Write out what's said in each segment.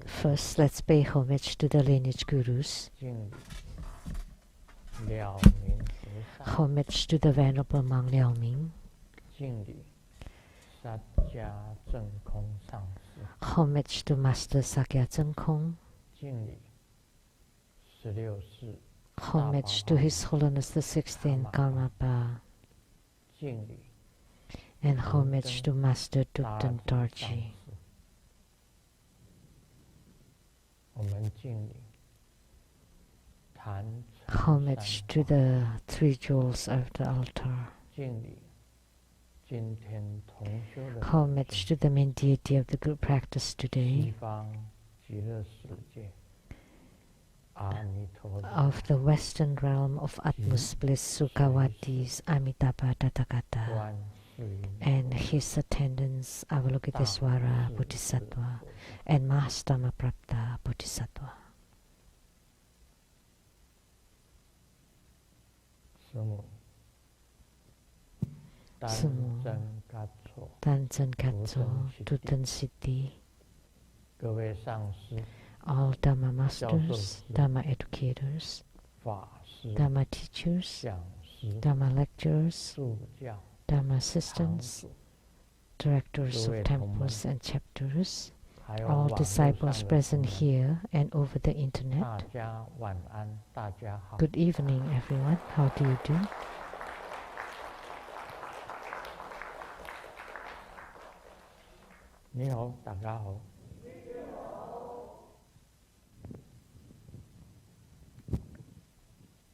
First, let's pay homage to the lineage gurus. Homage to the Venerable Monk Liao Ming. Homage to Master Sakya Zeng Kong. Homage to His Holiness the 16th Karmapa. And homage to Master Thupten Dorji. Homage to the three jewels of the altar. Homage to the main deity of the group practice today, of the western realm of utmost bliss Sukhavati's Amitabha Tathagata, and his attendants Avalokiteswara Bodhisattva and Mahastama Prapta Bodhisattva. Sumo Tanzen Katso Tuten Siddhi, all Dhamma masters, Dhamma educators, Dhamma teachers, Dhamma lecturers, Dhamma assistants, directors of temples and chapters, all disciples present here and over the internet. Good evening, everyone. How do you do?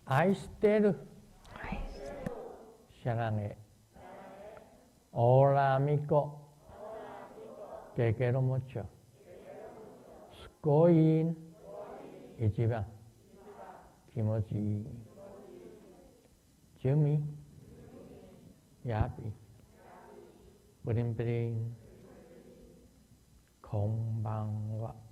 아이스테르 사랑해 오라미코 게게로모초 스코인 이지방 기모지 주미 야비 브림브림 공방와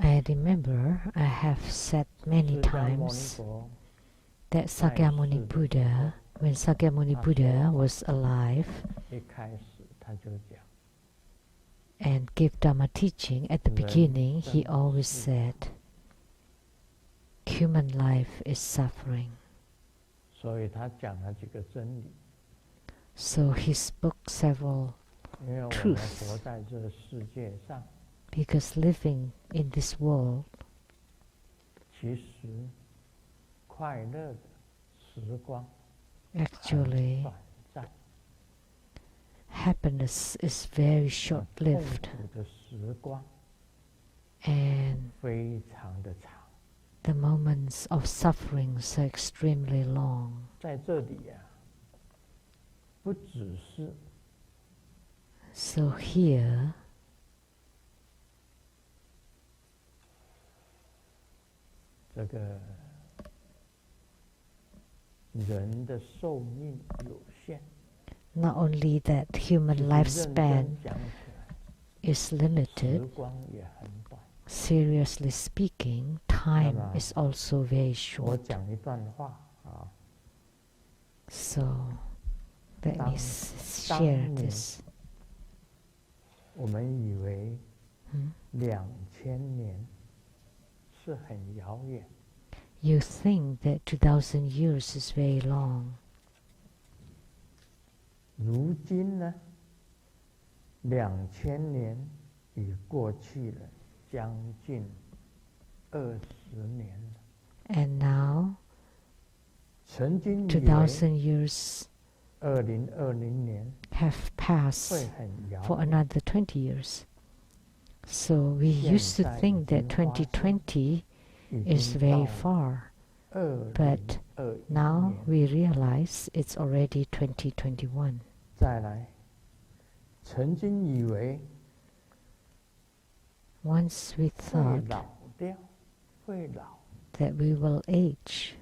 I remember I have said many times that Sakyamuni Buddha, when Sakyamuni Buddha was alive and gave Dhamma teaching at the beginning, he always said, human life is suffering. So he spoke several truths, because living in this world actually happiness is very short-lived and the moments of suffering are extremely long. So here, not only that human lifespan is limited, seriously speaking, time is also very short. So let me share this. You think that 2,000 years is very long. And now 2,000 years have passed for another 20 years. So we used to think that 2020 is very far, but now we realize it's already 2021. Once we thought that we will age,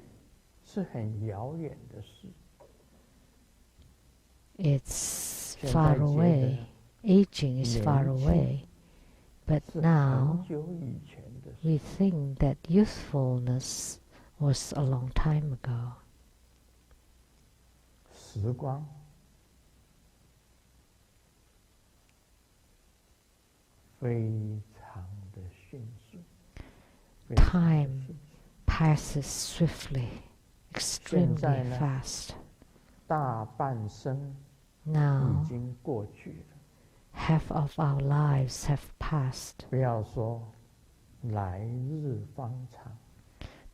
It's far away. Aging is far away. But now we think that youthfulness was a long time ago. 时光 非常的迅速 Time passes swiftly, extremely fast. 大半生 Now 已经过去了 half of our lives have passed. 不要说来日方长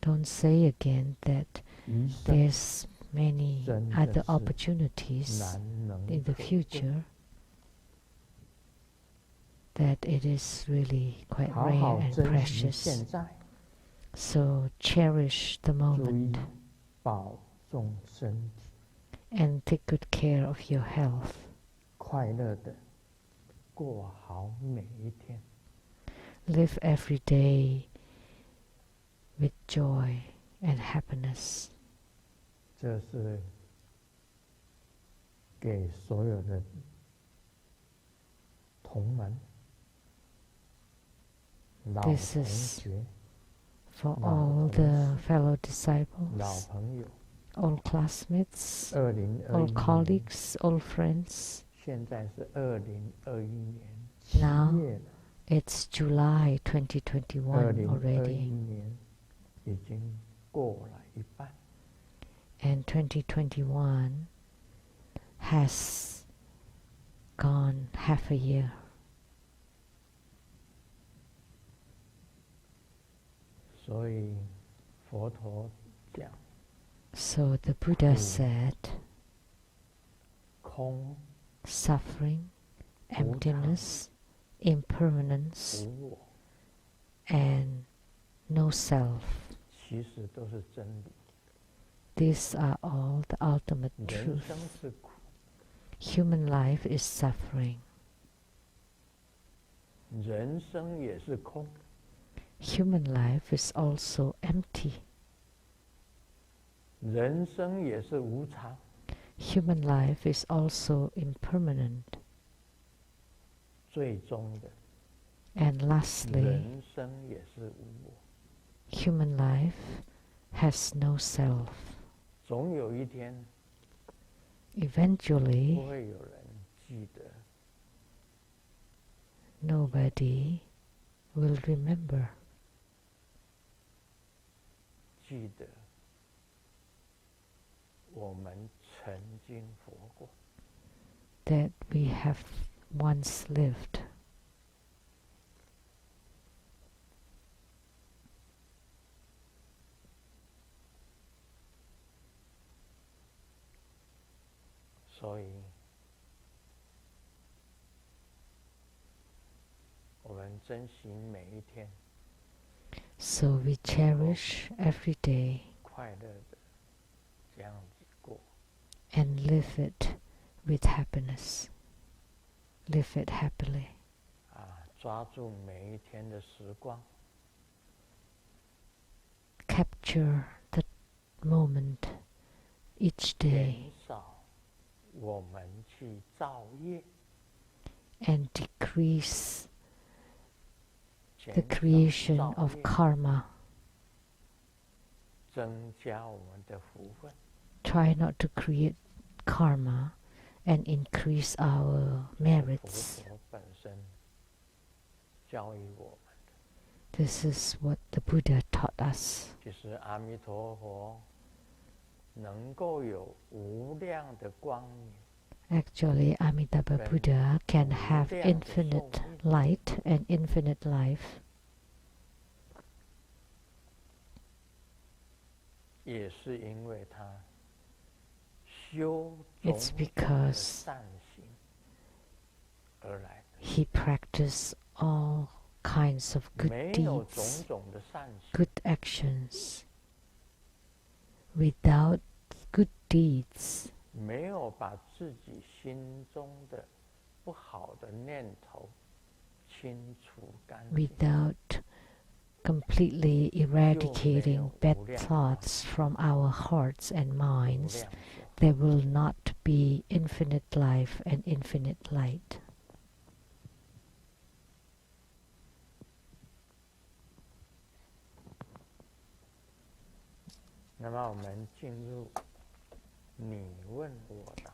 Don't say again that 余生 there's many 真的 other 是 opportunities 难能 in the 可贵 future, that it is really quite 好 rare 好 and 珍惜 precious. 现在 So cherish the 注意 moment 保重身体 and take good care of your health. 快乐的过好每一天 Live every day with joy and happiness. 这是给所有的同门老 This 同 is 学 For 老 all 同 the 事 fellow 老 disciples, 朋友 all classmates, all 2021年 colleagues, all friends. 现在是2021年 Now 7月了 it's July 2021 2021 already, 年已经过了一半 and 2021 has gone half a year. 所以佛陀讲 So the Buddha Oh. said, 空 suffering, emptiness, impermanence, 无我 and no self. 其实都是真理 These are all the ultimate 人 truth. 生是苦 Human life is suffering. 人生也是空 Human life is also empty. 人生也是无常 Human life is also impermanent. 最终的 And lastly, 人生也是无我 human life has no self. 总有一天 Eventually, 不会有人记得 nobody will remember, 记得我们曾经活过 that we have once lived. 所以我们珍惜每一天 So we cherish every day 快乐的这样子过 and live it with happiness. Live it happily. 抓住每一天的时光 Capture the moment each day 减少我们去造业 and decrease the 减少 creation 造 of 业 karma. 增加我们的福分 Try not to create karma and increase our 佛 merits. 陀本身教育我们 This is what the Buddha taught us. 就是阿弥陀佛能够有无量的光明 Actually, Amitabha Buddha can have infinite light and infinite life. 也是因为他修 It's 种种的 because 善行而来的 he practiced all kinds of good 没有 deeds, 种种的善行 good actions. Without good deeds, 没有把自己心中的不好的念头清除干净 without completely eradicating bad thoughts from our hearts and minds, there will not be infinite life and infinite light.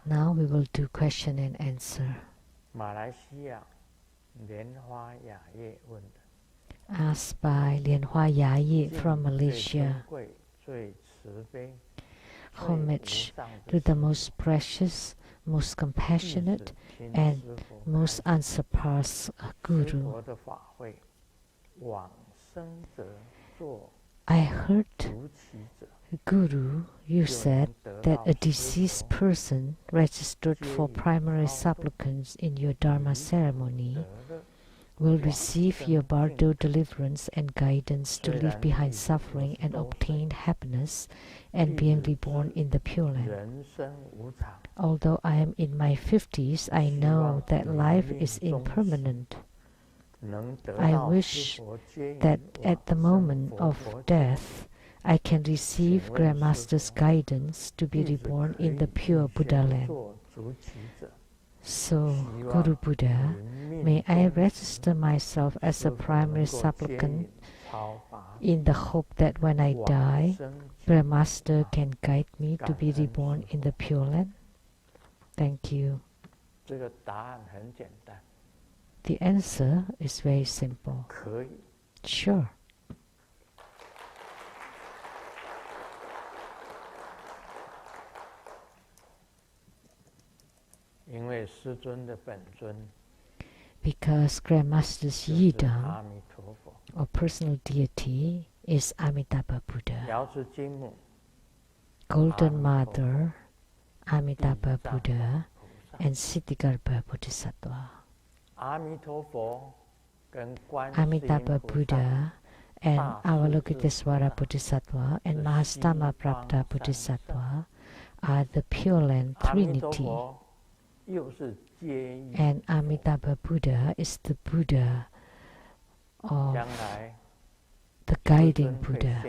Now we will do question and answer. Asked by Lian Hua Yaye from Malaysia. Homage to the most precious, most compassionate, and most unsurpassed Guru. I heard, Guru, you said that a deceased person registered for primary supplicants in your Dharma ceremony will receive your bardo deliverance and guidance to leave behind suffering and obtain happiness and being reborn in the Pure Land. Although I am in my 50s, I know that life is impermanent. I wish that at the moment of death, I can receive Grandmaster's guidance to be reborn in the pure Buddha land. So, Guru Buddha, may I register myself as a primary supplicant in the hope that when I die, Grandmaster can guide me to be reborn in the Pure Land? Thank you. The answer is very simple. Sure. Because Grandmaster's Yidam, or personal deity, is Amitabha Buddha. Golden Mother, Amitabha Buddha, and Siddhigarbha Bodhisattva. Amitabha Buddha and Avalokitesvara Bodhisattva and Mahastama Prapta Bodhisattva are the Pure Land Trinity. And Amitabha Buddha is the Buddha of the guiding Buddha.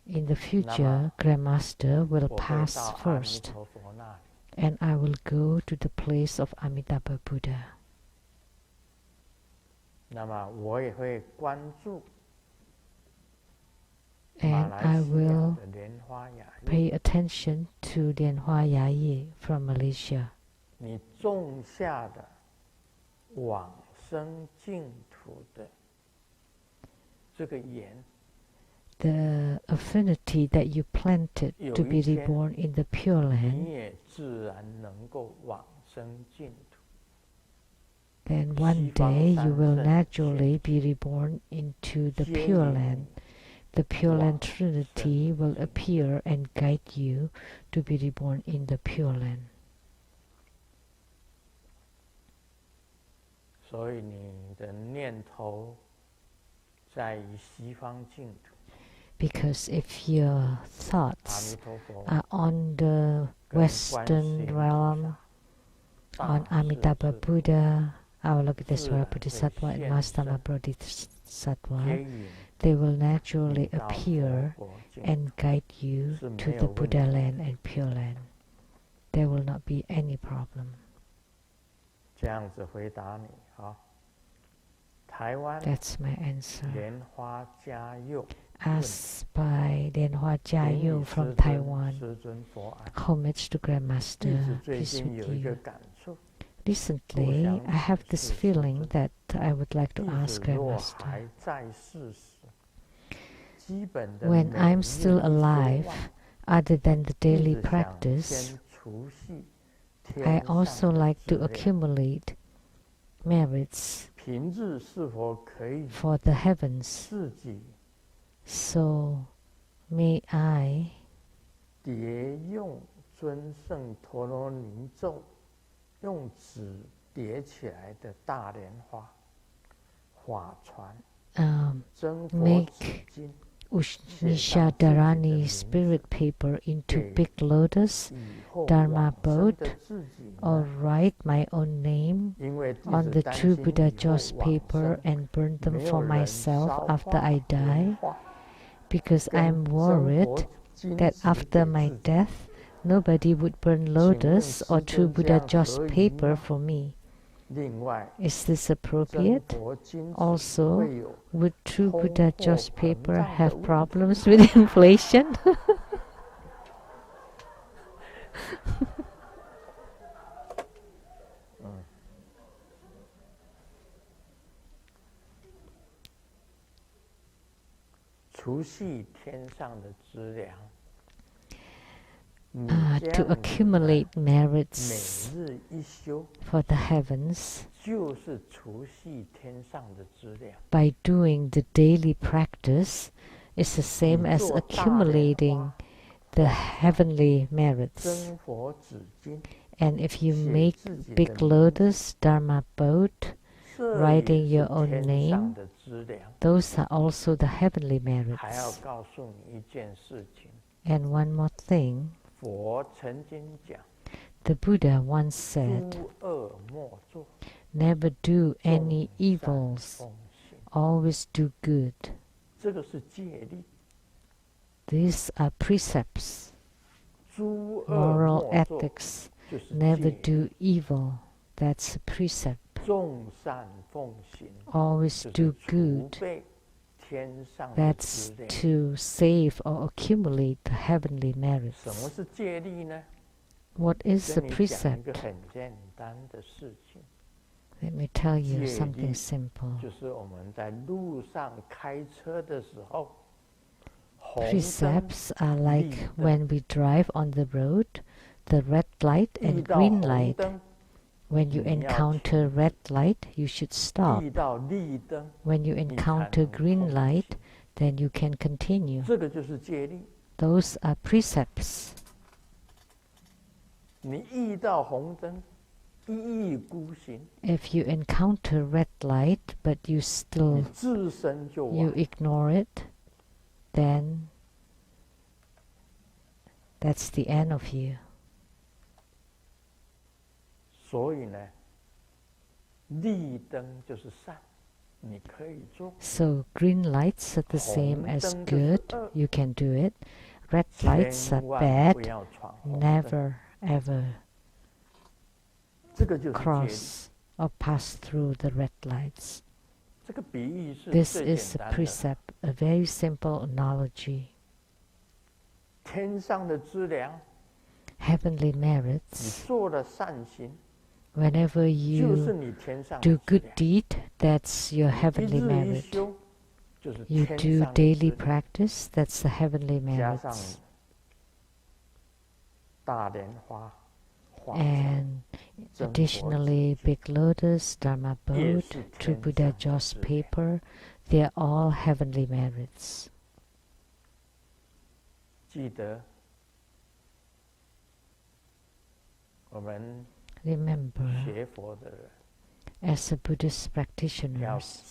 In the future, Grandmaster will pass first, and I will go to the place of Amitabha Buddha. And I will pay attention to Lian Hua Yaye from Malaysia. The affinity that you planted to be reborn in the Pure Land, then one day you will naturally be reborn into the Pure Land. The Pure Land Trinity will appear and guide you to be reborn in the Pure Land. Because if your thoughts are on the Western realm, on Amitabha Buddha, Avalokitesvara Bodhisattva, and Mahastama Bodhisattva, they will naturally appear and guide you to the Buddha land and Pure Land. There will not be any problem. That's my answer. Asked by Lian Hua Jiayu from Taiwan. Homage to Grandmaster, peace with you. Recently, I have this feeling that I would like to ask Grandmaster. When I'm still alive, other than the daily practice, I also like to accumulate merits for the heavens. So, may I make Ushnisha Dharani spirit paper into big lotus Dharma boat or write my own name on the true Buddha Joss paper and burn them for myself after I die, because I'm worried that after my death nobody would burn lotus or true Buddha Joss paper for me. Is this appropriate? Also, would true Buddha Joss paper have problems with inflation? To accumulate merits for the heavens by doing the daily practice is the same as accumulating the heavenly merits. And if you make big lotus, Dharma boat, writing your own name, those are also the heavenly merits. And one more thing, the Buddha once said, never do any evils, always do good. These are precepts, moral ethics. Never do evil, that's a precept. Always do good, that's to save or accumulate the heavenly merits. What is the precept? Let me tell you something simple. Precepts are like when we drive on the road, the red light and green light. When you encounter red light, you should stop. When you encounter green light, then you can continue. Those are precepts. If you encounter red light, but you ignore it, then that's the end of you. So green lights are the same as good, you can do it. Red lights are bad, never ever cross or pass through the red lights. This is a precept, a very simple analogy. Heavenly merits. Whenever you do good deed, that's your heavenly merit. You do daily practice, that's the heavenly merits. And additionally, big lotus, Dharma boat, true Buddha Joss paper, they are all heavenly merits. Remember, as a Buddhist practitioners,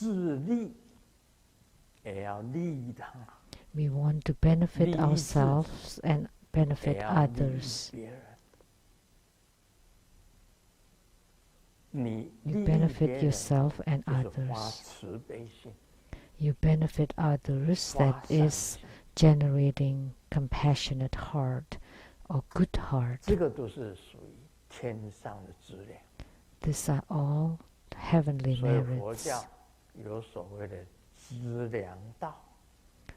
we want to benefit ourselves and benefit others. You benefit yourself and others. You benefit others, that is generating compassionate heart or good heart. These are all heavenly merits.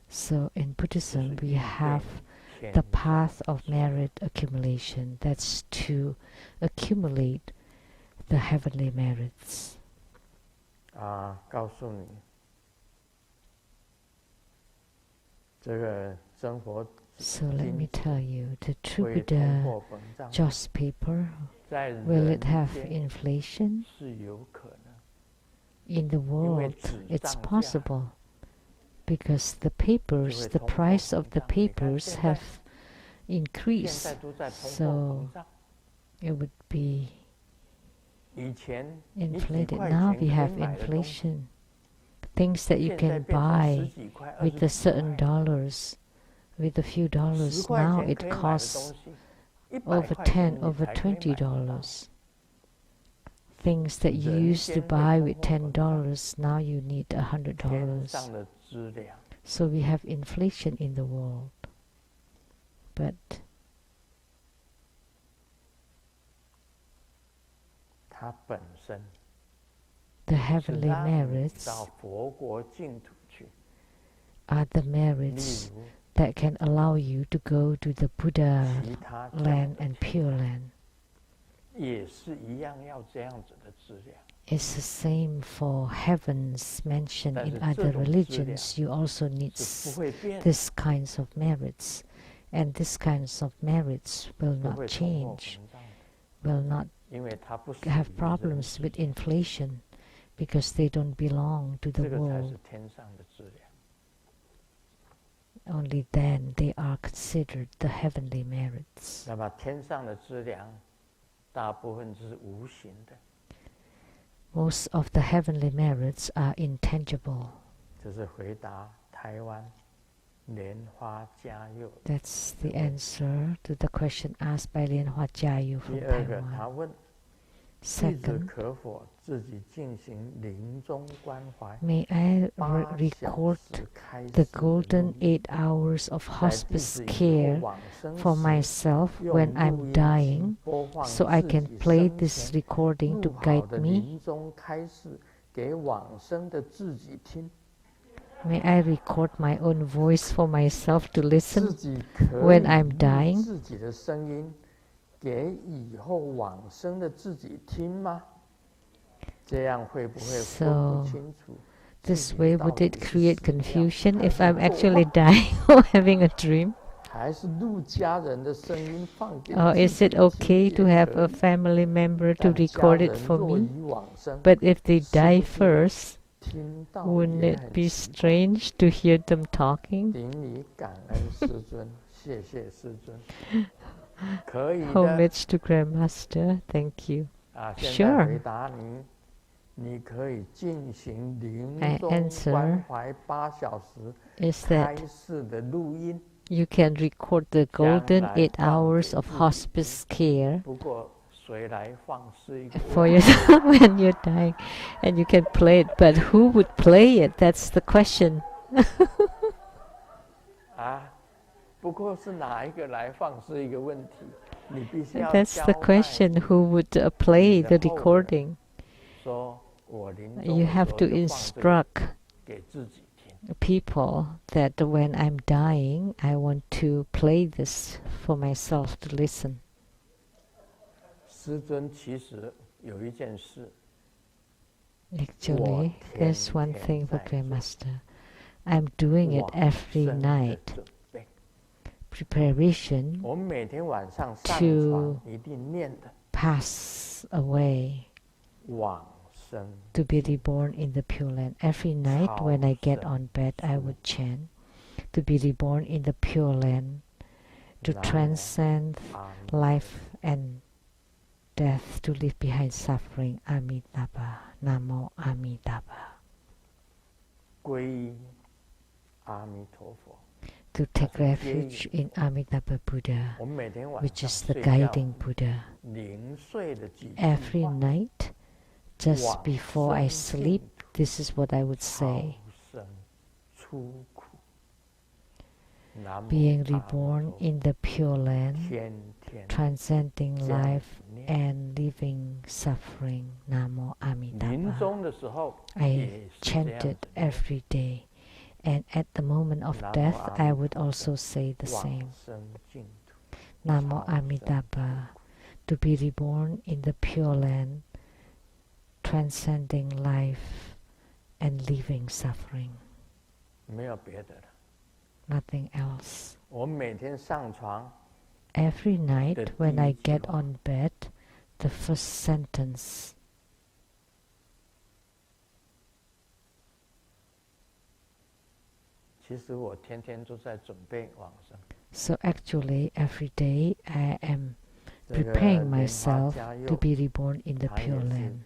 So in Buddhism we have the path of merit accumulation. That's to accumulate the heavenly merits. So let me tell you, the true Buddha Joss paper, will it have inflation? In the world, it's possible, because the papers, the price of the papers have increased, so it would be inflated. Now we have inflation. Things that you can buy with a certain dollars, with a few dollars, now it costs over $10, over $20. Things that you used to buy with $10, now you need $100. So we have inflation in the world. But the heavenly merits are the merits that can allow you to go to the Buddha land and Pure Land. It's the same for heavens mentioned in other religions. You also need these kinds of merits. And these kinds of merits will not change, will not have problems with inflation, because they don't belong to the world. Only then they are considered the heavenly merits. Most of the heavenly merits are intangible. That's the answer to the question asked by Lianhua Jiayu from Taiwan. Second, may I record the golden 8 hours of hospice care for myself when I'm dying, so I can play this recording to guide me? May I record my own voice for myself to listen when I'm dying? So, this way, would it create confusion if I'm actually dying or having a dream? Or is it okay to have a family member to record it for me? But if they die first, wouldn't it be strange to hear them talking? Homage to Grandmaster. Thank you. Sure. My answer is that you can record the golden 8 hours of hospice care for yourself when you're dying, and you can play it. But who would play it? That's the question. That's the question. Who would play the recording? You have to instruct people that when I'm dying, I want to play this for myself to listen. Actually, there's one thing for Grandmaster. I'm doing it every night. Preparation to pass away, to be reborn in the Pure Land. Every night when I get on bed, I would chant, to be reborn in the Pure Land, to transcend life and death, to leave behind suffering. Amitabha. Namo Amitabha. To take refuge in Amitabha Buddha, which is the guiding Buddha. Every night, just before I sleep, this is what I would say. Being reborn in the Pure Land, transcending life and leaving suffering. Namo Amitabha. I chant it every day. And at the moment of death, I would also say the same. Namo Amitabha, to be reborn in the Pure Land, transcending life and leaving suffering. Nothing else. Every night when I get on bed, the first sentence, so actually every day I am preparing myself to be reborn in the Pure Land.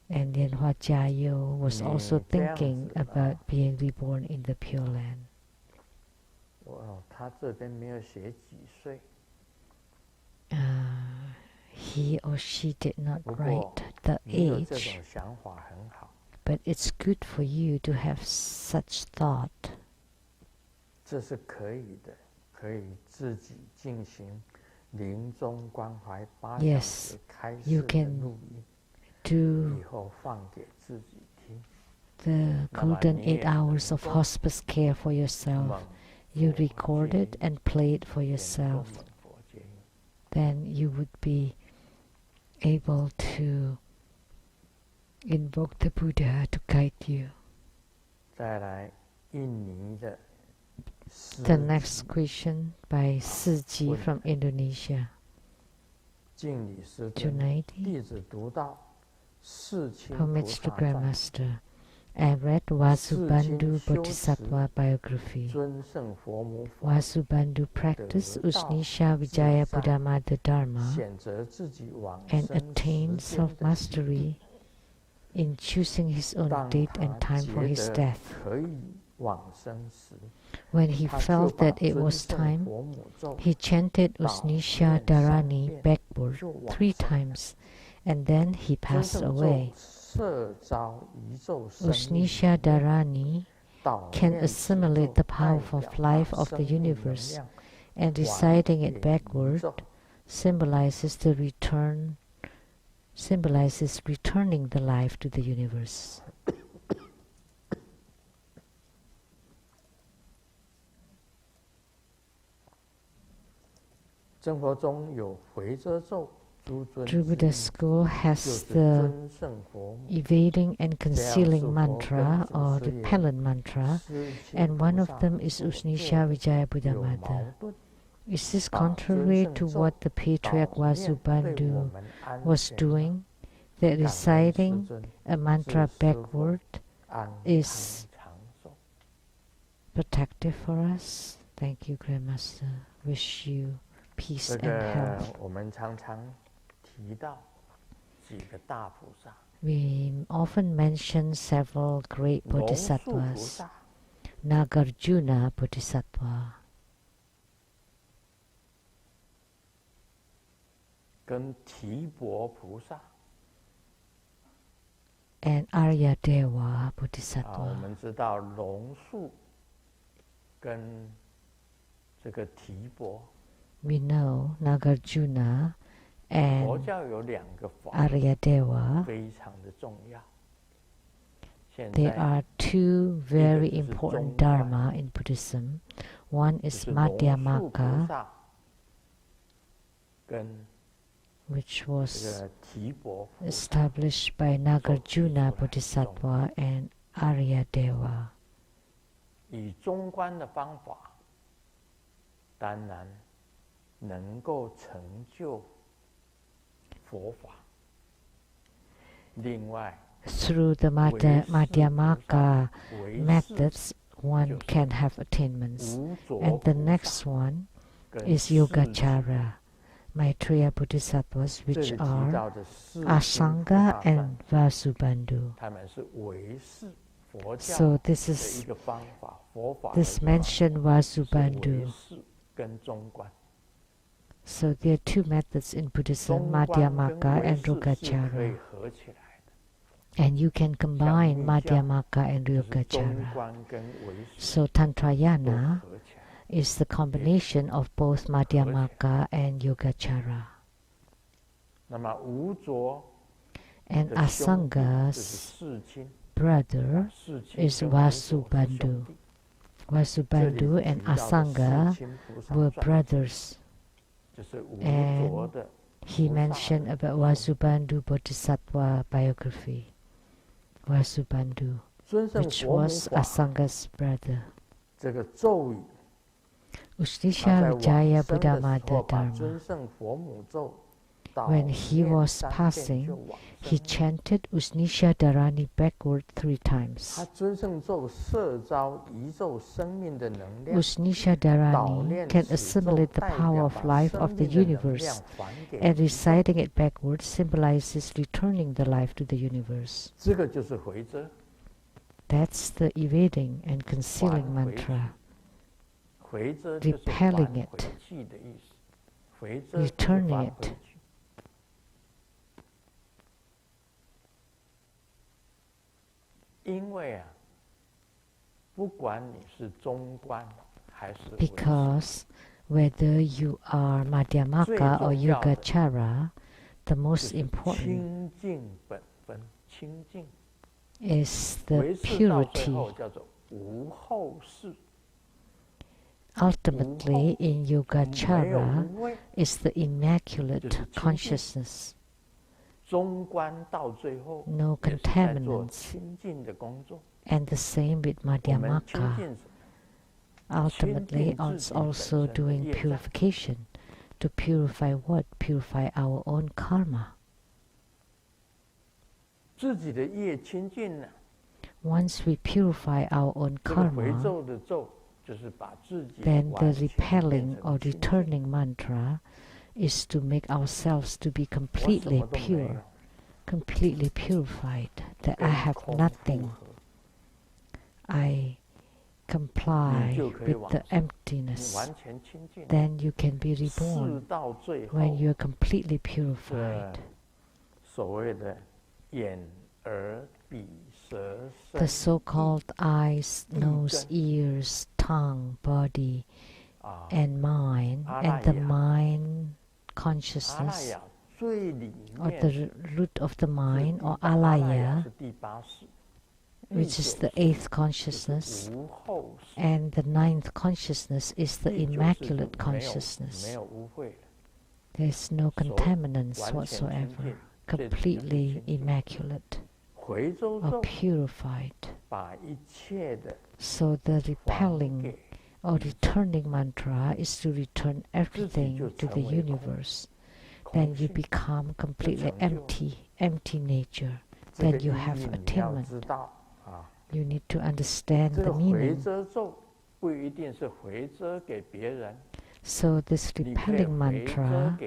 And Lianhua Jiayu was also thinking about being reborn in the Pure Land. 他这边没有写几岁。He or she did not 不 write 过 the 你有这 age, 种想法很好， but it's good for you to have such thought. 这是可以的，可以自己进行临终关怀8小时开示的录音， do 以后放给自己听。 the golden 8 hours of hospice care for yourself. You record it and play it for yourself. Then you would be able to invoke the Buddha to guide you. 再来，印尼的 The next question by Siji from Indonesia. 敬礼师尊， Junaidi 弟子读到世亲菩 Homage to 萨传， Grandmaster. I read Vasubandhu Bodhisattva biography. 尊胜佛母法， Vasubandhu practiced Usnisha Vijaya Buddhamada Dharma 选择自己往 and 生 attained 时间的 self-mastery in choosing his own 当 date 他 and time for 觉 his 得 death. 可以往生时， When he 他就 felt 把 that it 尊 was 胜 time, 佛母咒 he chanted 倒 Usnisha 念三 Dharani 遍 backward 就往 3生。 times, and then he 尊 passed 胜咒 away. 摄招宇宙生命 Usnisha 里面 Dharani 导 can 念此 assimilate 咒 the 代 power of 表 life 把 of the 生命能 universe, 量 and 还 reciting 给 it 宇 backward 宙。 symbolizes returning the life to the universe. 真佛中有回遮咒，诸尊 True 之 Buddha 意， school 就 has 是 the 尊胜佛母。 evading and 这样 concealing 是佛 mantra 跟祖 or 师 the 爷 repellent mantra, 师亲 and one 菩 of 萨 them is 所做 Usnisha 的 Vijaya 有 Buddhamada. 矛盾， Is this 把尊 contrary 胜 to 咒 what the patriarch 导念对我 Vasubandhu 们安 was 全吗？ doing? That 感恩师 reciting 尊， a 祝 mantra 师父 backward 安康 is 长寿。 protective for us? Thank you, Grandmaster. Wish you peace 这 and 个 health. 我们常常提到几个大菩萨， We often mention several great 龙树菩 bodhisattvas. 萨、 Nagarjuna Bodhisattva, 跟提婆菩萨。 and Aryadeva 我 Bodhisattva. 们知道龙树跟这个提婆， We know Nagarjuna 佛 and 教有2个法 Aryadeva. 非常的重要。现 There 在 are two very 一个就是 important 中观， dharma in Buddhism. One 就 is 是龙树菩 Madhyamaka, 萨跟 which 这 was 个提婆菩萨 established by Nagarjuna Bodhisattva and Aryadeva. 以中观的方法，当然能够成就佛法。另外， Through the 唯识菩萨 Madhyamaka 唯识 methods, one can have attainments. 无着 And the 菩 next 萨 one 跟 is 世亲 Yogacara, Maitreya Bodhisattvas, 这 which 里提 are 到的世亲菩 Asanga 萨 and Vasubandhu. 他们是唯识佛教 So this 的 is 一个方法，佛法的 this 一个方法 mentioned 是唯 Vasubandhu. 识跟中观。 So there are two methods in Buddhism, 中观跟 Madhyamaka 唯 and 识是可以 Yogacara. 合起来的， And you can combine 密教 Madhyamaka and 就是中 Yogacara. 观跟唯识 So 都 Tantrayana 合起来。 is the combination of both Madhyamaka and Yogacara. 那么无着 And 的兄弟就是 Asanga's 世亲， brother 世亲 is 跟无着是 Vasubandhu. 兄弟。 Vasubandhu 这里 and 提到的 Asanga 世亲菩萨 were 传 brothers. 就是无 and 着的 He 菩萨 mentioned 的 about 兄弟 Vasubandhu Bodhisattva biography. Vasubandhu, 尊胜 which 佛母 was 法 Asanga's brother. 这个咒语，他 Ustisha 在往 Vijaya 生的时 Buddhamada 候，把 Dharma. 尊胜佛母咒导 When he 念 was 3遍 passing, 就往 He 生了。 chanted Usnisha Dharani backward 3 times. 他尊胜咒摄招宇宙生命的能量， Usnisha 导 Dharani 念 can 此咒 assimilate the 代 power 表 of 把 life 生 of the 命的能量 universe, 还给 and 宇宙。 reciting it backward symbolizes returning the life to the universe. 这个就是回遮。 That's the evading and concealing 还回去。 mantra. repelling it, returning it. Because whether you are Madhyamaka or Yogacara, the most important is the purity. Ultimately, in Yogacara, is the immaculate consciousness. No contaminants. And the same with Madhyamaka. Ultimately, it's also doing purification. To purify what? Purify our own karma. Once we purify our own karma, then the repelling or returning mantra is to make ourselves to be completely pure, completely purified, that I have nothing. I comply with the emptiness. Then you can be reborn when you are completely purified. The so-called eyes, nose, ears, tongue, body, and mind, and the mind consciousness, or the root of the mind, or alaya, which is the 8th consciousness, and the 9th consciousness is the immaculate consciousness. There is no contaminants whatsoever, completely immaculate or purified. So the repelling or returning mantra is to return everything to the universe. Then you become completely empty nature. Then you have attainment. You need to understand the meaning. So this repelling mantra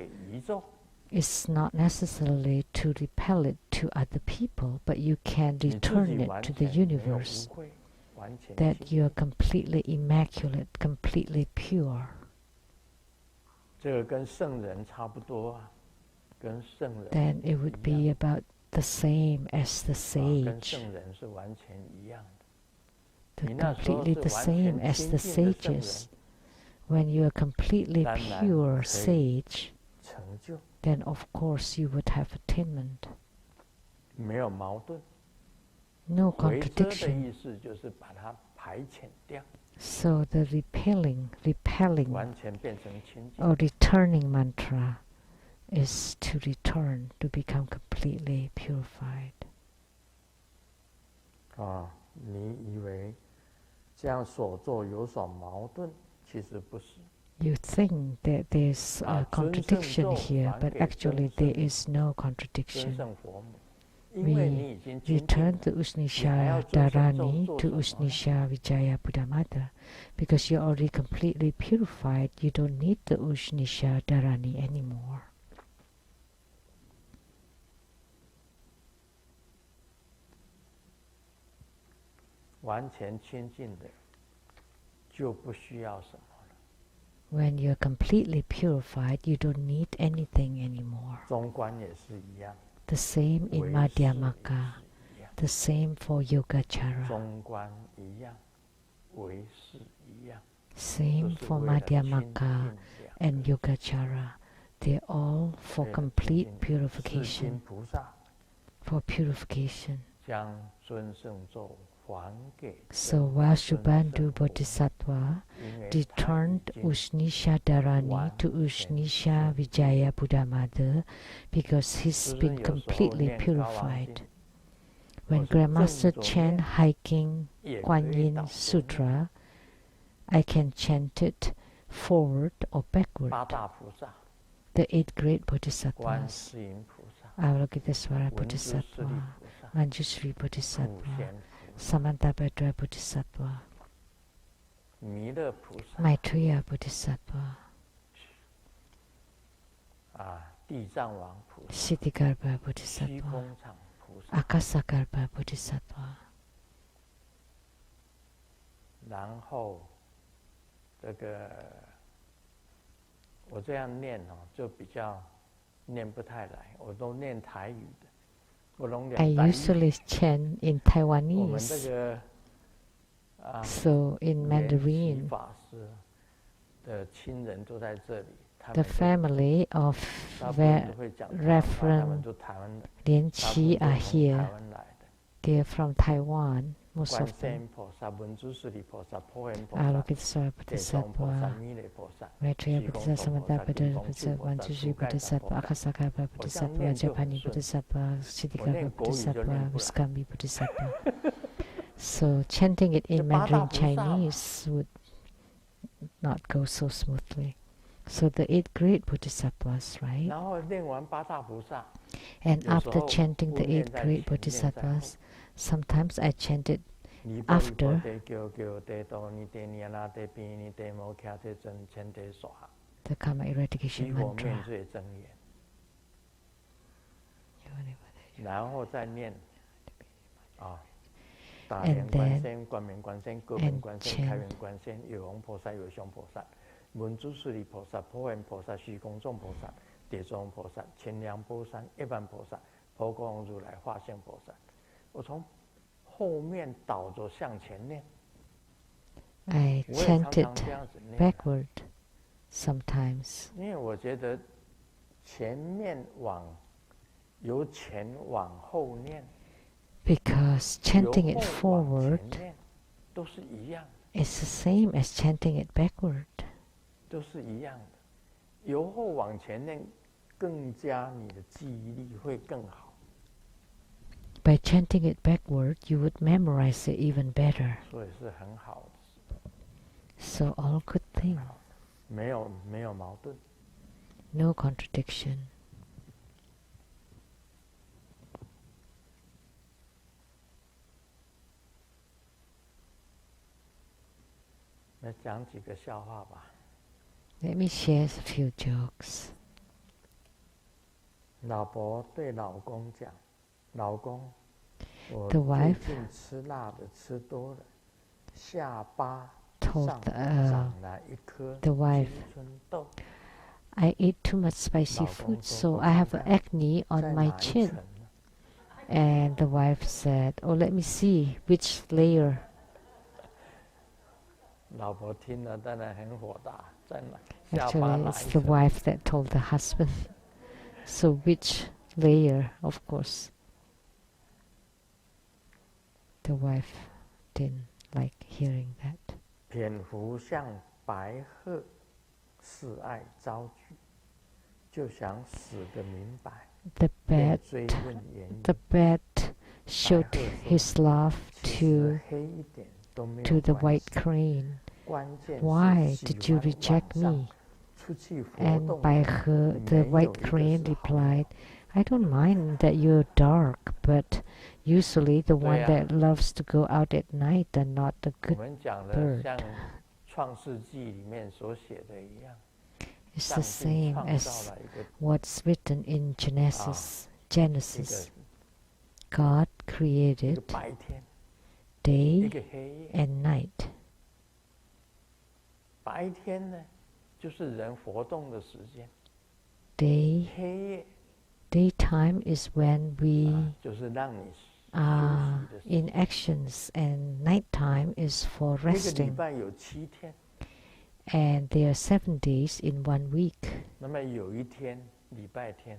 is not necessarily to repel it to other people, but you can return it to the universe, that you are completely immaculate, completely pure. Then it would be about the same as the sage. Completely the same as the sages. When you are completely pure sage, then of course you would have attainment. No contradiction. So the repelling or returning mantra is to return, to become completely purified. You think that there's a contradiction here, but actually there is no contradiction. We return to Ushnisha Dharani, to Ushnisha Vijaya Buddhamata, because you're already completely purified. You don't need the Ushnisha Dharani anymore. When you're completely purified, you don't need anything anymore. The same in Madhyamaka, the same for Yogacara. Same for Madhyamaka and Yogacara. They're all for complete purification. For purification. So Vasubandhu Bodhisattva returned Ushnisha Dharani to Ushnisha Vijaya Buddhamata because he's been completely purified. When Grandmaster chant Hiking Kuan Yin Sutra, I can chant it forward or backward. The 8 great Bodhisattvas. Avalokitesvara Bodhisattva, Manjushri Bodhisattva, Samantabhadra Bodhisattva, Maitreya Bodhisattva, Siddhigarbha Bodhisattva, Akasagarbha Bodhisattva. 这个我这样念就比较念不太来，我都念台语的。I usually chant in Taiwanese. So in Mandarin, the family of Reverend Lian Qi are here. They're from Taiwan, most of them. Alokitesvara Bodhisattva, Maitreya Bodhisattva, Samatha Bodhisattva, Vantushi Bodhisattva, Akasaka Bodhisattva, Japani Bodhisattva, Siddhikapa Bodhisattva, Muskami Bodhisattva. So chanting it in Mandarin Chinese would not go so smoothly. So the 8 great bodhisattvas, right? And after chanting the 8 great bodhisattvas, sometimes I chant it after the karma eradication mantra. And then and chant. 文殊师利菩萨、普贤菩萨、虚空众菩萨、địa藏菩萨、千量波山、一般菩萨、婆娑王如来、化现菩萨。我从后面倒着向前念。I chant it backward sometimes. 因为我觉得前面由前往后念。Because chanting it forward is the same as chanting it backward. 都是一样的，由后往前念，更加你的记忆力会更好。By chanting it backward, you would memorize it even better. 所以是很好的。So all good thing. 没有矛盾。No contradiction. 来讲几个笑话吧。Let me share a few jokes. 老婆对老公讲：“老公，我最近吃辣的吃多了，下巴上长了一颗青春痘。” I ate too much spicy food, so I have acne on my chin. And the wife said, "Oh, let me see which layer." 老婆听了当然很火大，在哪？ Actually, it's the wife that told the husband. So which layer, of course. The wife didn't like hearing that. 蝙蝠向白鹤示爱遭拒，就想死个明白。The bat showed his love to the white crane. Why did you reject me? And by her, the white crane replied, "I don't mind that you're dark, but usually the one that loves to go out at night are not a good bird." It's the same as what's written in Genesis. God created day and night. 白天呢，就是人活动的时间。Daytime is when we are in actions, and nighttime is for resting. 一个礼拜有7天。And there are 7 days in 1 week. 那么有一天，礼拜天，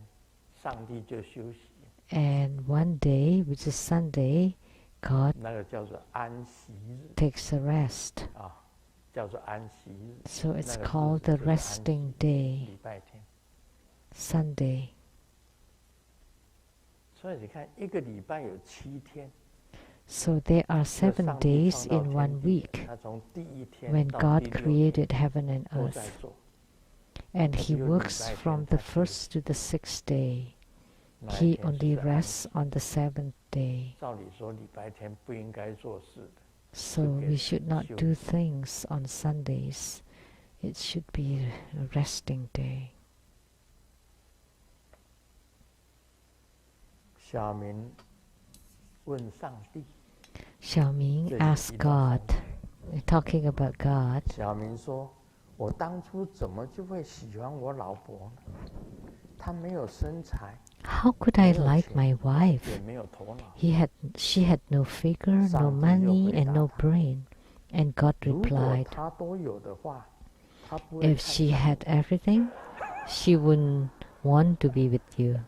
上帝就休息。And one day, which is Sunday, God 那个叫做安息日 takes a rest. 叫做安息日。So it's called the resting day. 礼拜天。Sunday. 所以你看，一个礼拜有7天。So there are 7 days in 1 week when God created heaven and earth. And He works from the first to the 6th day. He only rests on the 7th day. So we should not do things on Sundays. It should be a resting day. 小明问上帝。小明 asked God, talking about God. 小明说：“我当初怎么就会喜欢我老婆呢？她没有身材， How could I like my wife? 也没有头脑。 She had no figure, no 上帝就 money, 回 and 答 no 他 brain. And God 如果 replied, 她都有的话，她不会 if 看 she 上 had everything, she wouldn't want to be with you.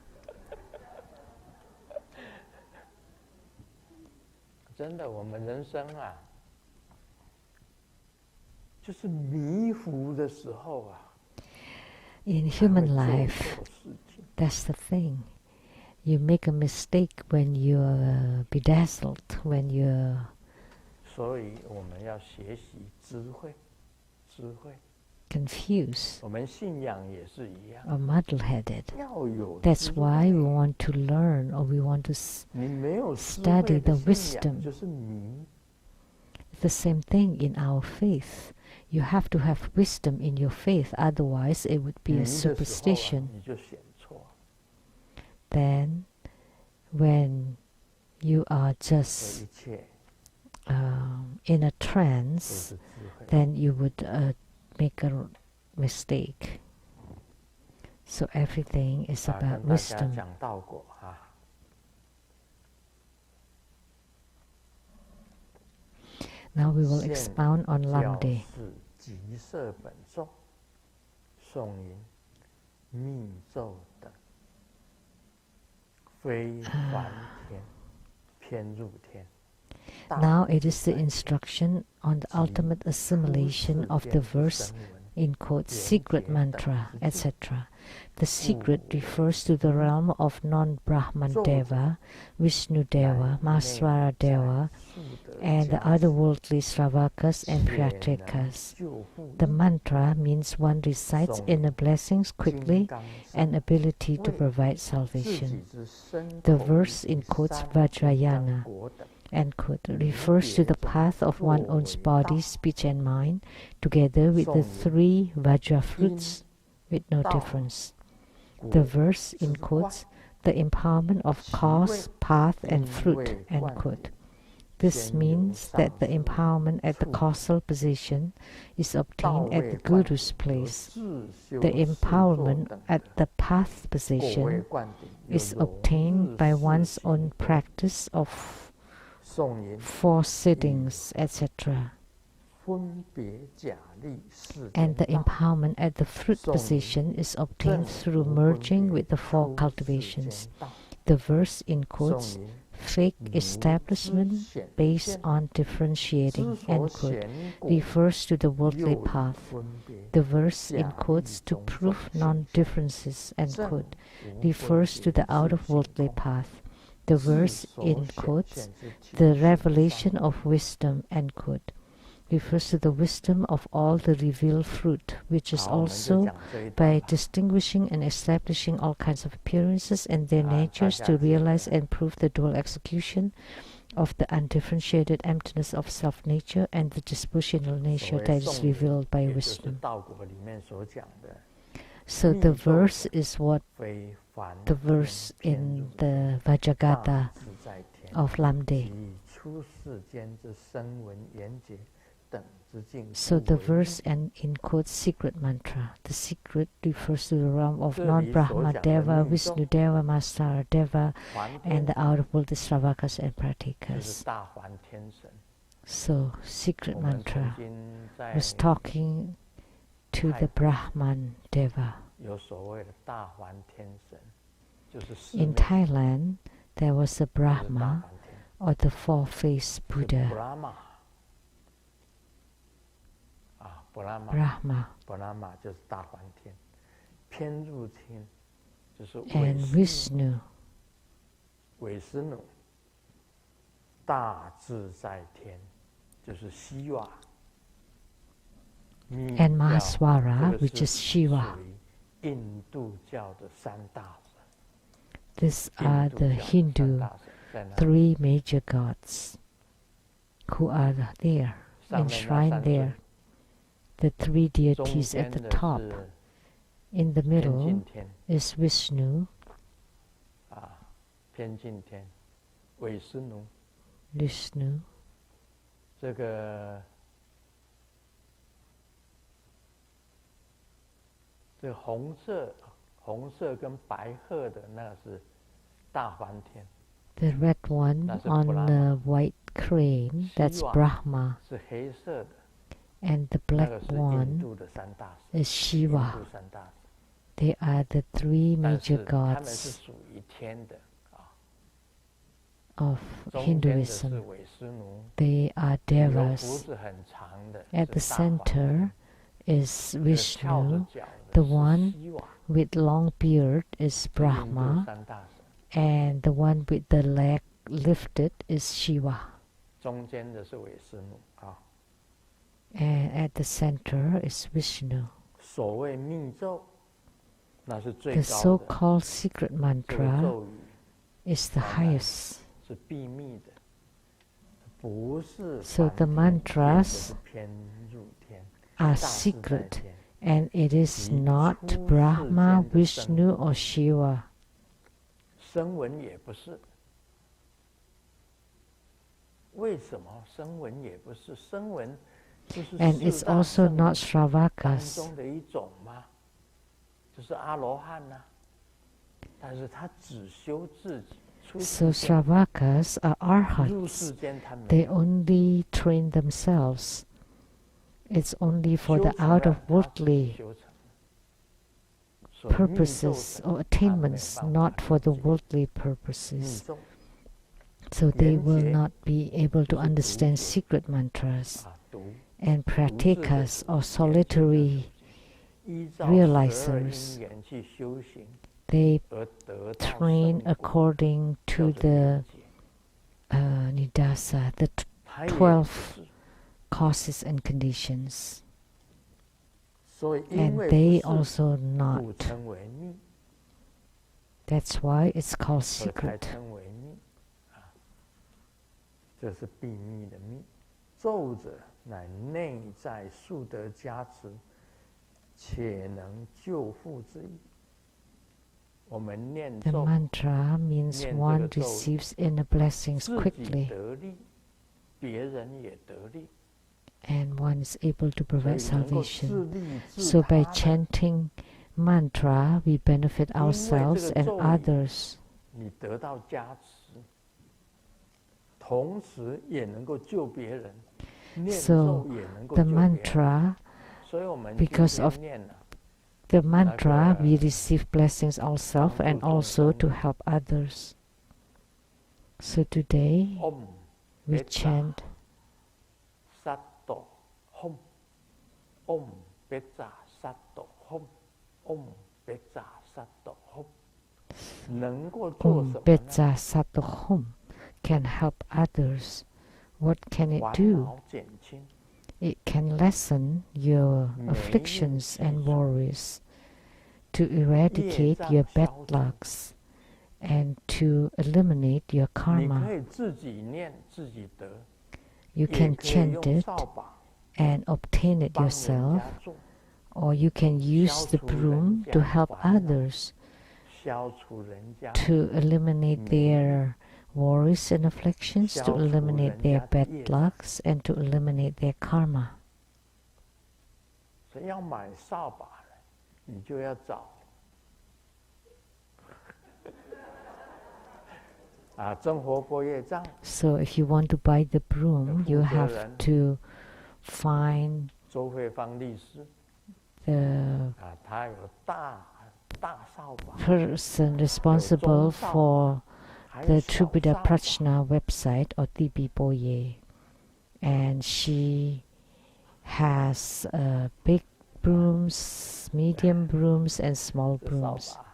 真的，我们人生啊，就是迷糊的时候啊， In 才会 human 做 life, 错事情。 that's the thing. You make a mistake when you're bedazzled, when you're 所以我们要学习智慧，智慧。 confused 我们信仰也是一样， or muddle-headed. 要有 That's 智 why we 慧。 want to learn, or we want to 你没有智 study 慧 the 的信 wisdom. 仰就是迷。 The same thing in our faith. You have to have wisdom in your faith, otherwise it would be 迷 a 的时候啊 superstition. 你就选错。 Then, when you are 这 just 一切 in a 都 trance, 是智慧。 then you would make a mistake. So everything is 跟 about 大家 wisdom. 讲到过哈。 Now we will 现 expound on 教 Lamdre. 是集摄本颂、颂吟、密咒等，非还天，偏入天。 Now it is the instruction on the ultimate assimilation of the verse in quote secret mantra, etc. The secret refers to the realm of non-Brahman Deva, Vishnu Deva, Mahaswara Deva, and the otherworldly Sravakas and Pryatrikas. The mantra means one recites inner blessings quickly and ability to provide salvation. The verse in quotes Vajrayana, end quote, refers to the path of one's own body, speech and mind, together with the 3 Vajra fruits with no difference. The verse in quotes the empowerment of cause, path and fruit, end quote. This means that the empowerment at the causal position is obtained at the Guru's place. The empowerment at the path position is obtained by one's own practice of 4 sittings, etc. And the empowerment at the fruit position is obtained through merging with the 4 cultivations. The verse in quotes fake establishment based on differentiating, end quote, refers to the worldly path. The verse in quotes to prove non-differences, end quote, refers to the out-of-worldly path. The verse in quotes the revelation of wisdom, end quote, refers to the wisdom of all the revealed fruit, which is also by distinguishing and establishing all kinds of appearances and their natures to realize and prove the dual execution of the undifferentiated emptiness of self-nature and the dispositional nature that is revealed by wisdom. So the verse is what the verse in the Vajragata of Lamdre. So the verse and in quotes secret mantra. The secret refers to the realm of non-Brahma Deva, Vishnu Deva, Mahaswara Deva, and the out-of-world Sravakas and Pratikas. So secret mantra was talking to the Brahman Deva. In Thailand, there was a Brahma, or the 4-faced Buddha. Brahma and Vishnu and Mahaswara, which is Shiva. These are the Hindu 3 major gods who are there, enshrined there. The 3 deities at the top. In the middle is Vishnu, Vishnu, 这个红色跟白褐的那个是大梵天。 The red one on the white crane, that's Brahma. 是黑色的。 And the black one is Shiva. They are the three major gods of Hinduism. They are devas. At the center is Vishnu. The one with long beard is Brahma. And the one with the leg lifted is Shiva. And at the center is Vishnu. The so-called secret mantra is the highest. So the mantras are secret, and it is not Brahma, Vishnu, or Shiva. And it's also not Shravakas. So Shravakas are arhats. They only train themselves. It's only for the out-of-worldly purposes or attainments, not for the worldly purposes. So they will not be able to understand secret mantras. And pratikas or solitary realizers, they train according to the nidasa, the 12 causes and conditions. And they also not. That's why it's called secret. 这是秘密的密，咒者乃内在速得加持，且能救护之意。我们念咒 The mantra means one receives inner blessings 自己 quickly, 得利，别人也得利。 and one is able to 所 provide 以能够 salvation. 自利自 So by 他的， chanting mantra, we benefit 因为 ourselves 这个 and 咒语 others. 你得到加持，同时也能够救别人，念 So 咒也能够 the 救别人。 mantra, 所以我们今 because 天 of 念了 the mantra, we receive blessings ourselves and also to help others. So today, 嗡 we 别扎 chant 萨埵吽，嗡别扎萨埵吽，嗡别扎萨埵吽，能够做什么 Om 呢？ Betsa Sato Hum can help others. What can it 烦 do? 恼减轻， It can lessen your 没有 afflictions 气 and 数， worries, to eradicate 业 your 障 bad 消除。 lucks, and to eliminate your 你可 karma. 以自己念自己得， You 也 can 可以 chant 用 it 扫把 and obtain it 帮人 yourself, 家做， or you can use 消 the 除人 broom 家 to 的 help 烦恼， others, 消除人家 to eliminate 没 their worries and afflictions, 消 to 除 eliminate 人 their 家的 bad 业障。 lucks, and to eliminate their karma. 所以要买扫把呢，你就要找真活波业障 So if you want to buy the broom, you have to find 周慧芳律师 the 他有大扫把， person responsible for 还有 the 小 Trubhuda 扫把。 Prajna website or TBSN, and she has big brooms, medium brooms, and small 这扫 brooms. 把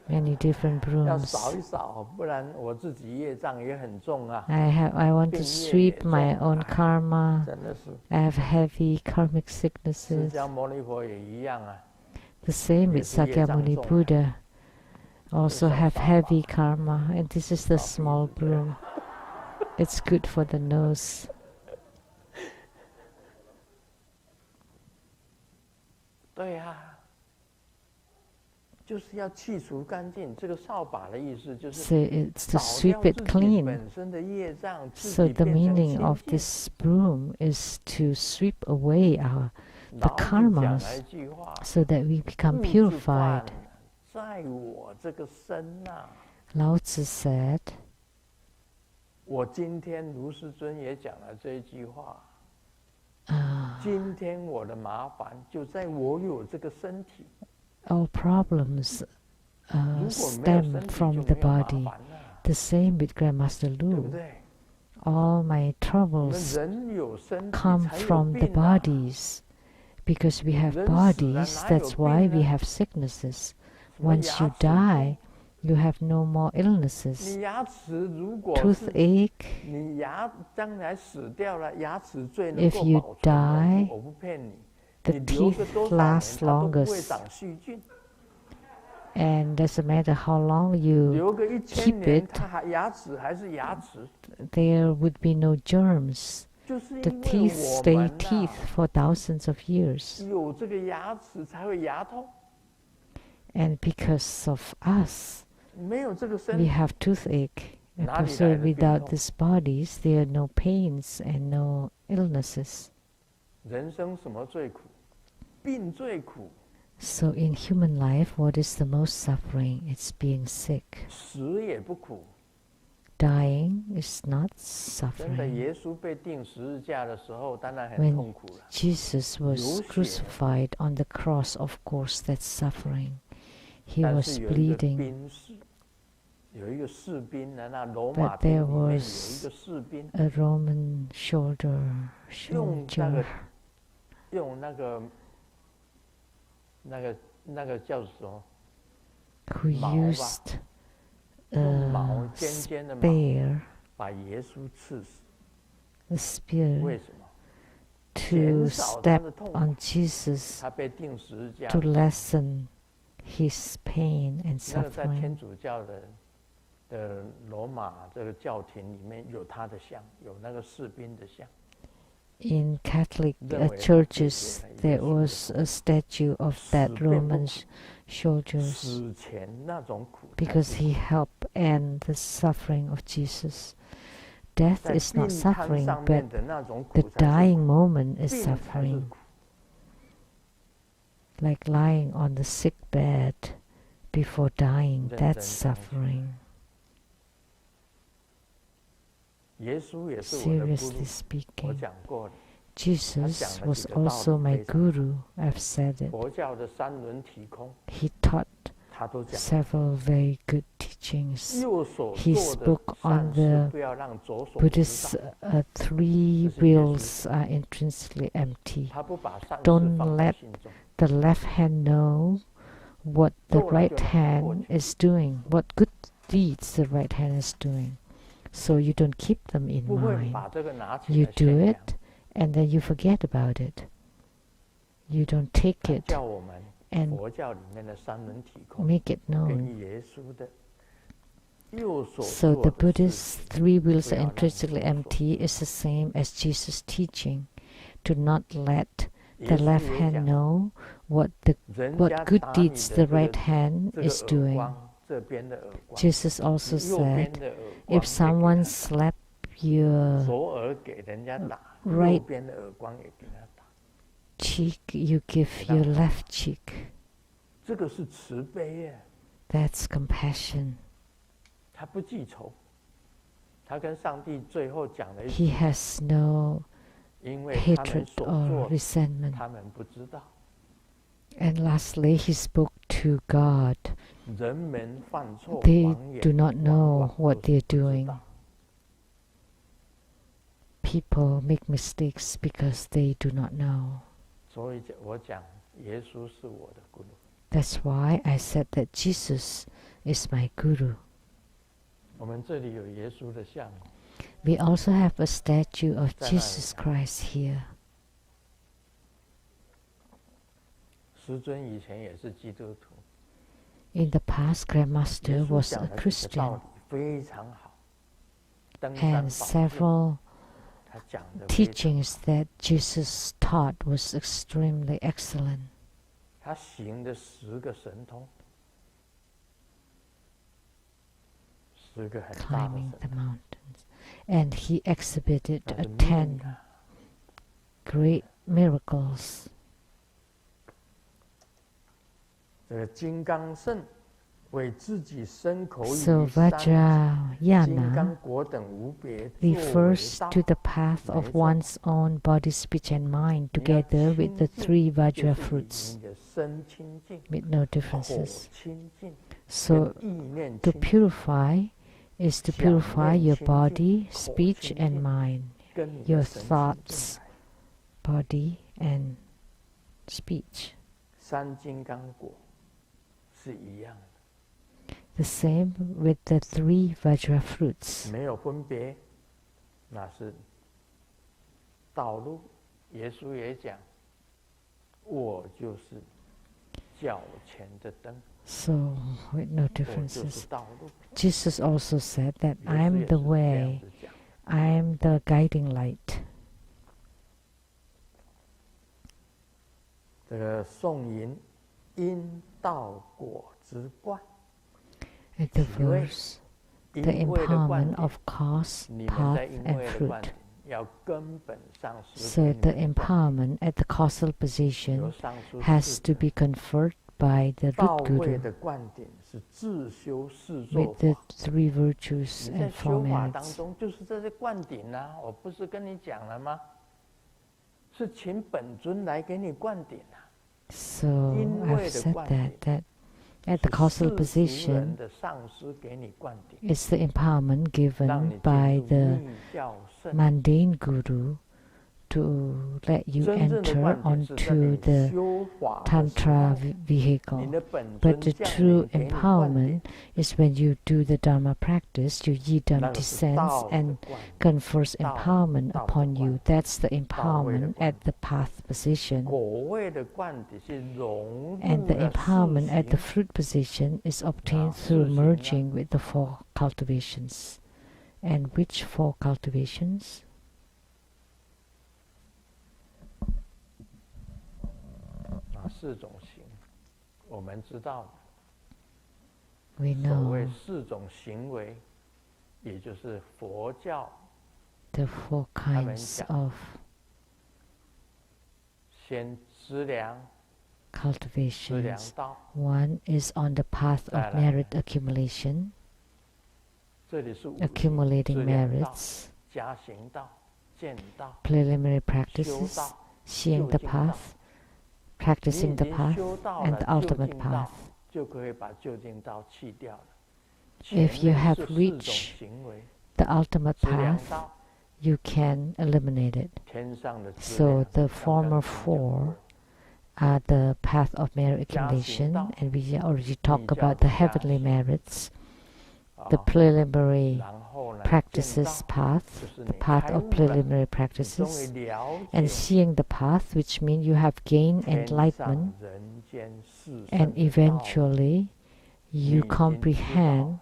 Many different 要 brooms. 扫一扫，不然我自己业障也很重啊， I want to 病业 sweep 也 my 重 own karma. 真的是。 I have heavy karmic 释 sicknesses. 迦牟尼佛也一样啊， The same with 也是业障 Sakyamuni 重啊。 Buddha. Also 小 have 扫把 heavy karma, and this is the 扫鼻 small 子对 broom. It's good for the nose. 对啊，就是要去除干净。这个扫把的意思就是 So it's to 扫 sweep 掉 it 自己 clean. 本身的业障，自 So 己 the 变成 meaning 清 of 净。 this broom is to sweep away our the karmas so that we become purified. Lao Tzu said, 我今天如师尊也讲了这一句话。今天我的麻烦就在我有这个身体。All problems stem from the body. The same with Grandmaster Lu. All my troubles come from the bodies. Because we have bodies, that's why we have sicknesses. Once you die, you have no more illnesses. Toothache. If you die, the teeth last longest. And doesn't matter how long you keep it, there would be no germs. The teeth stay teeth for thousands of years. And because of us, we have toothache. So without these bodies, there are no pains and no illnesses. So in human life, what is the most suffering? It's being sick. Dying is not suffering. When Jesus was crucified on the cross, of course, that's suffering. He was bleeding. But there was a Roman soldier who used a spear to step on Jesus to lessen his pain and suffering. In Catholic churches, there was a statue of that Roman soldier because he helped end the suffering of Jesus. Death is not suffering, but the dying moment is suffering. Like lying on the sick bed before dying, that's suffering. Seriously speaking, Jesus was also my guru. I've said it. He taught several very good teachings. He spoke on the Buddhist three wheels are intrinsically empty. Don't let the left hand know what the right hand is doing, what good deeds the right hand is doing. So you don't keep them in mind. You do it, and then you forget about it. You don't take it and make it known. So the Buddhist three wheels are intrinsically empty is the same as Jesus' teaching, to not let the left hand know what good deeds the right hand is doing. Jesus also said, if someone slapped your right cheek, you give your left cheek. That's compassion. He has no hatred or resentment. And lastly, he spoke to God. They do not know what they're doing. People make mistakes because they do not know. That's why I said that Jesus is my guru. We also have a statue of Jesus Christ here. In the past, Grandmaster was a Christian, and several teachings that Jesus taught was extremely excellent. Climbing the mountains, and he exhibited 10 great miracles. So Vajrayana refers to the path of one's own body, speech and mind together with the 3 Vajra fruits with no differences. So to purify is to purify your body, speech and mind, your thoughts, body and speech. The same with the 3 Vajra fruits. So, with no differences. Jesus also said that I am the way, I am the guiding light. At the verse, the empowerment of cause, path and fruit. So the empowerment at the causal position has to be conferred by the root guru with the 3 virtues and 4 merits. So I've said that at the causal position, it's the empowerment given by the mundane guru to let you enter onto the Tantra vehicle. But the true empowerment is when you do the Dharma practice, your Yidam descends and confers empowerment upon you. That's the empowerment at the path position. And the empowerment at the fruit position is obtained through merging with the 4 cultivations. And which 4 cultivations? We know the 4 kinds of cultivations. One is on the path of merit accumulation, accumulating merits, preliminary practices, seeing the path, practicing the path, and the ultimate path. If you have reached the ultimate path, you can eliminate it. So the former 4 are the path of merit accumulation, and we already talked about the heavenly merits, the preliminary practices path, the path of preliminary practices, and seeing the path, which means you have gained enlightenment, and eventually you comprehend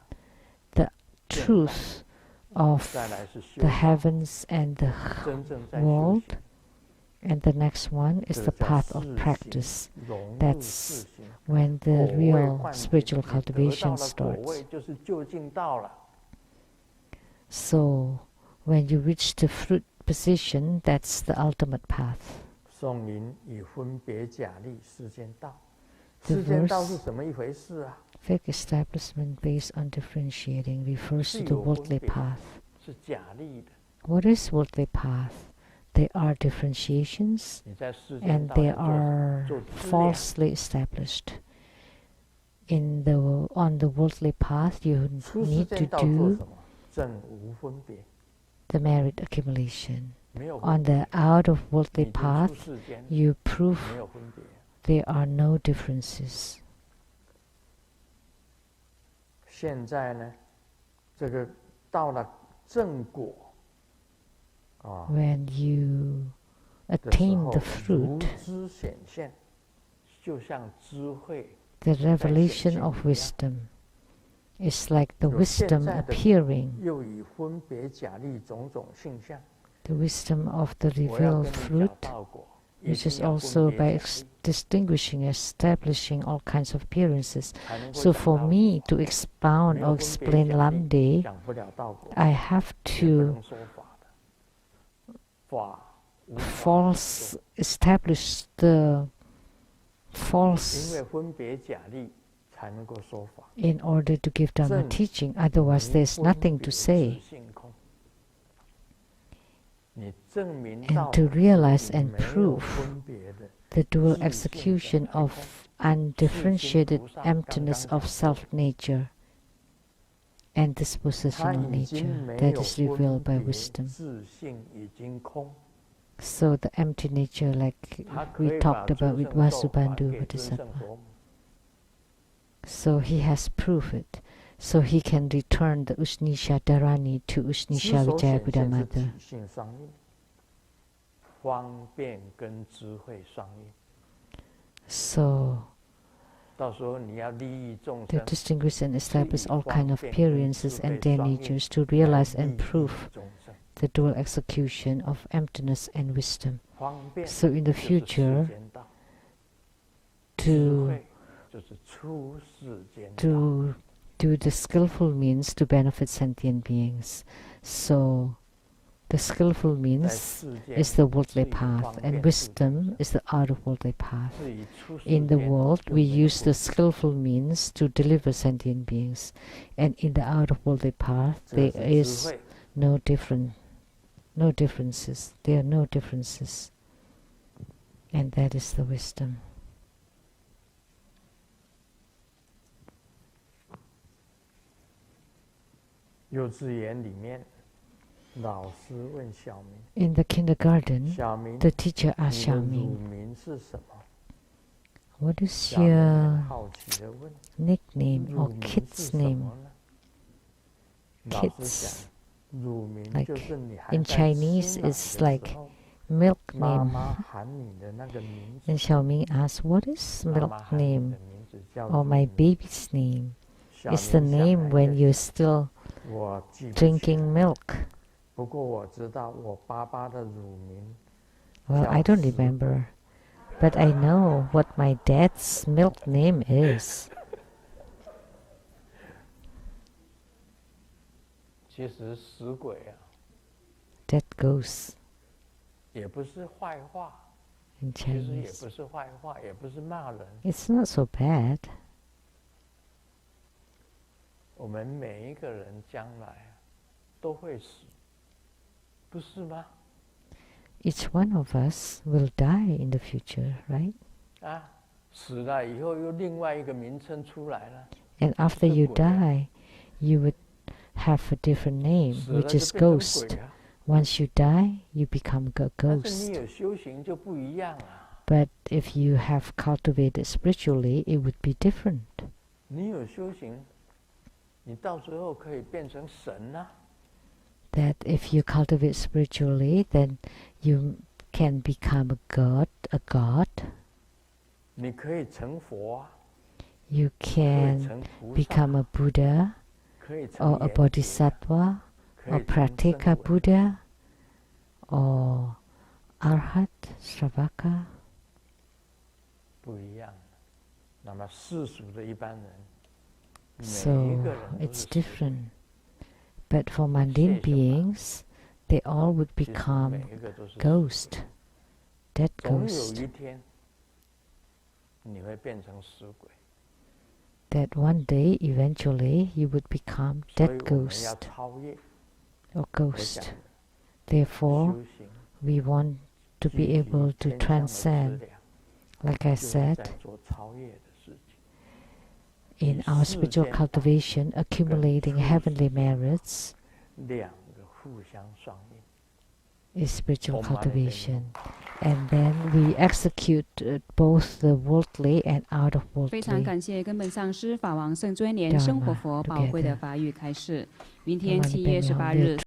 the truth of the heavens and the world. And the next one is the path of practice. That's when the real spiritual cultivation starts. So when you reach the fruit position, that's the ultimate path. The verse, fake establishment based on differentiating, refers to the worldly path. What is worldly path? They are differentiations, and they are falsely established. On the worldly path, you need to do the merit accumulation. On the out of worldly path, you prove there are no differences. When you attain the fruit, the revelation of wisdom is like the wisdom appearing. The wisdom of the revealed fruit, which is also by distinguishing, establishing all kinds of appearances. So for me to expound or explain Lamdre, I have to establish the false in order to give Dharma teaching, otherwise there's nothing to say. And to realize and prove the dual execution of undifferentiated emptiness of self-nature and dispositional nature that is revealed by wisdom. So the empty nature, like we talked about with Vasubandhu Bodhisattva. So he has proved it. So he can return the Ushnisha Dharani to Ushnisha Vijaya Buddha Mother. So to distinguish and establish all kinds of appearances and their natures, to realize and prove the dual execution of emptiness and wisdom. So in the future, to do the skillful means to benefit sentient beings. So the skillful means is the worldly path, and wisdom is the out-of-worldly path. In the world, we use the skillful means to deliver sentient beings, and in the out-of-worldly path, there is no differences. There are no differences, and that is the wisdom. In the kindergarten, the teacher asked Xiaoming, what is your nickname or kid's name? Kids. Like in Chinese, it's like milk name. And Xiaoming asked, what is milk name? Or my baby's name? It's the name when you're still drinking milk. Well, I don't remember, but I know what my dad's milk name is. That goes in Chinese. It's not so bad. Each one of us will die in the future, right? And after you die, you would have a different name, which is ghost. Once you die, you become a ghost. But if you have cultivated spiritually, it would be different. That if you cultivate spiritually, then you can become a god. You can become a Buddha, or a Bodhisattva, or Pratyeka Buddha, or Arhat, Shravaka. So it's different. But for mundane beings, they all would become ghost, dead ghost. That one day, eventually, you would become dead ghost or ghost. Therefore, we want to be able to transcend, like I said, in our spiritual cultivation, accumulating heavenly merits is spiritual cultivation. And then we execute both the worldly and out of worldly 非常感谢根本上师法王圣尊莲生活佛宝贵的法语开示。明天7月18日。